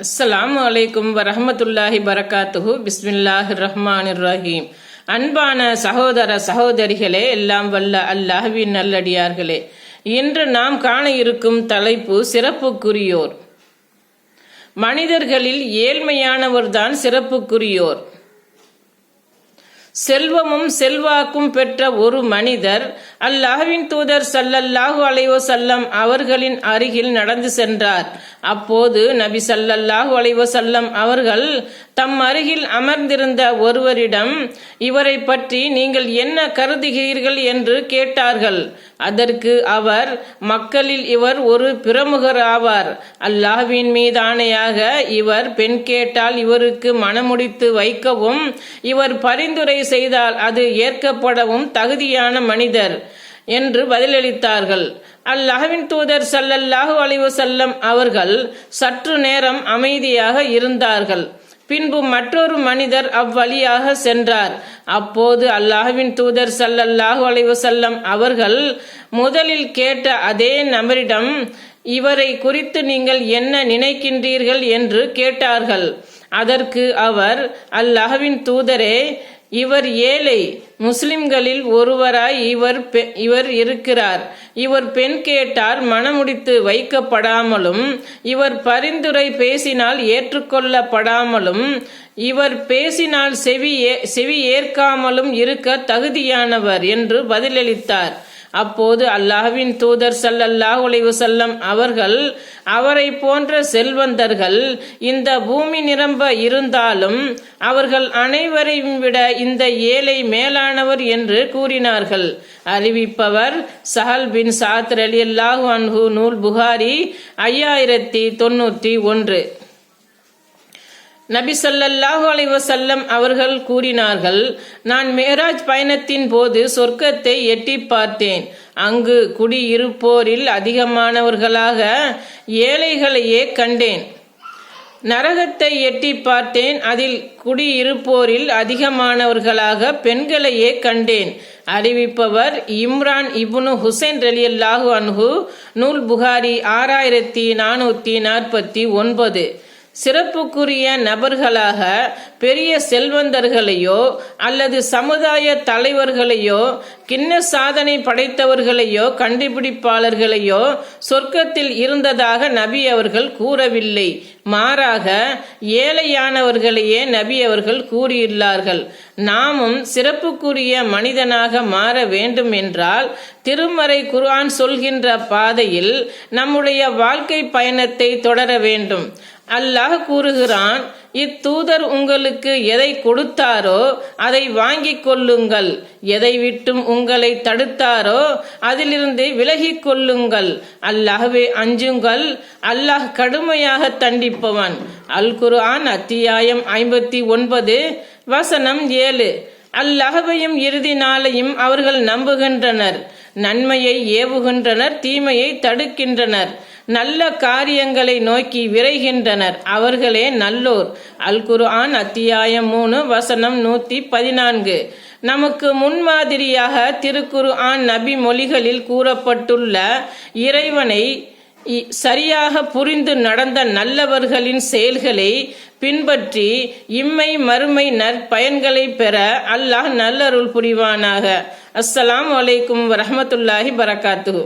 அஸ்ஸலாமு அலைக்கும் வரஹ்மத்துல்லாஹி பரகாத்துஹு. பிஸ்மில்லாஹிர் ரஹ்மானிர் ரஹீம். அன்பான சகோதர சகோதரிகளே, எல்லாம் வல்ல அல்லாஹ்வின் நல்லடியார்களே, இன்று நாம் காண இருக்கும் தலைப்பு சிறப்புக்குரியோர். மனிதர்களில் ஏழ்மையானவர்தான் சிறப்புக்குரியோர். செல்வமும் செல்வாக்கும் பெற்ற ஒரு மனிதர் அல்லாஹ்வின் தூதர் ஸல்லல்லாஹு அலைஹி வஸல்லம் அவர்களின் அருகில் நடந்து சென்றார். அப்போது நபி ஸல்லல்லாஹு அலைஹி வஸல்லம் அவர்கள் தம் அருகில் அமர்ந்திருந்த ஒருவரிடம் இவரை பற்றி நீங்கள் என்ன கருதுகிறீர்கள் என்று கேட்டார்கள். அதற்கு அவர், மக்களில் இவர் ஒரு பிரமுகர் ஆவார். அல்லாஹ்வின் மீது ஆணையாக இவர் பெண் கேட்டால் இவருக்கு மணமுடித்து வைக்கவும், இவர் பரிந்துரை செய்தால் அது ஏற்கப்படவும் தகுதியான மனிதர் என்று பதிலளித்தார்கள். அல்லாஹ்வின் தூதர் ஸல்லல்லாஹு அலைஹி வஸல்லம் அவர்கள் சற்று நேரம் அமைதியாக இருந்தார்கள். பின்பு மற்றொரு மனிதர் அவ்வழியாக சென்றார். அப்போது அல்லாஹ்வின் தூதர் ஸல்லல்லாஹு அலைஹி வஸல்லம் அவர்கள் முதலில் கேட்ட அதே நபரிடம் இவரை குறித்து நீங்கள் என்ன நினைக்கின்றீர்கள் என்று கேட்டார்கள். அதற்கு அவர், அல்லாஹ்வின் தூதரே, இவர் ஏழை, முஸ்லிம்களில் ஒருவராய் இவர் இருக்கிறார். இவர் பெண் கேட்டார் மணமுடித்து வைக்கப்படாமலும், இவர் பரிந்துரை பேசினால் ஏற்றுக்கொள்ளப்படாமலும், இவர் பேசினால் செவி ஏற்காமலும் இருக்க தகுதியானவர் என்று பதிலளித்தார். அப்போது அல்லாஹ்வின் தூதர் ஸல்லல்லாஹு அலைஹி வஸல்லம் அவர்கள், அவரை போன்ற செல்வந்தர்கள் இந்த பூமி நிரம்ப இருந்தாலும் அவர்கள் அனைவரையும் விட இந்த ஏழை மேலானவர் என்று கூறினார்கள். அறிவிப்பவர் சஹல் பின் சாத் ரலியல்லாஹு அன்ஹு. நூல் புகாரி 5091. நபி ஸல்லல்லாஹு அலைஹி வஸல்லம் அவர்கள் கூறினார்கள், நான் மேராஜ் பயணத்தின் போது சொர்க்கத்தை எட்டி பார்த்தேன். அங்கு குடியிருப்போரில் அதிகமானவர்களாக ஏழைகளையே கண்டேன். நரகத்தை எட்டி பார்த்தேன். அதில் குடியிருப்போரில் அதிகமானவர்களாக பெண்களையே கண்டேன். அறிவிப்பவர் இம்ரான் இப்னு ஹுசைன் ரலியல்லாஹு அன்ஹு. நூல் புகாரி 6449. சிறப்புக்குரிய நபர்களாக பெரிய செல்வந்தர்களையோ அல்லது சமுதாய தலைவர்களையோ கிண்ண சாதனை படைத்தவர்களையோ கண்டுபிடிப்பாளர்களையோ சொர்க்கத்தில் இருந்ததாக நபி அவர்கள் கூறவில்லை. மாறாக ஏழையானவர்களையே நபி அவர்கள் கூறியுள்ளார்கள். நாமும் சிறப்புக்குரிய மனிதனாக மாற வேண்டும் என்றால் திருமறை குர்ஆன் சொல்கின்ற பாதையில் நம்முடைய வாழ்க்கை பயணத்தை தொடர வேண்டும். அல்லாஹ் கூறுகிறான், இத்தூதர் உங்களுக்கு எதை கொடுத்தாரோ அதை வாங்கிக் கொள்ளுங்கள், எதை விட்டும் உங்களை தடுத்தாரோ அதிலிருந்து விலகிக் கொள்ளுங்கள், அல்லாஹ்வை அஞ்சுங்கள், அல்லாஹ் கடுமையாக தண்டிப்பவன். அல் குர்ஆன் அத்தியாயம் 59 வசனம் 7. அல்லாஹ்வையும் இறுதி நாளையும் அவர்கள் நம்புகின்றனர், நன்மையை ஏவுகின்றனர், தீமையை தடுக்கின்றனர், நல்ல காரியங்களை நோக்கி விரைகின்றனர், அவர்களே நல்லோர். அல் குர்ஆன் அத்தியாயம் 3 வசனம் 114. நமக்கு முன்மாதிரியாக திருக்குர்ஆன் நபி மொழிகளில் கூறப்பட்டுள்ள இறைவனை சரியாக புரிந்து நடந்த நல்லவர்களின் செயல்களை பின்பற்றி இம்மை மறுமை நற்பயன்களை பெற அல்லாஹ் நல்லருள் புரிவானாக. அஸ்ஸலாமு அலைக்கும் வரஹ்மத்துல்லாஹி பரகாத்துஹு.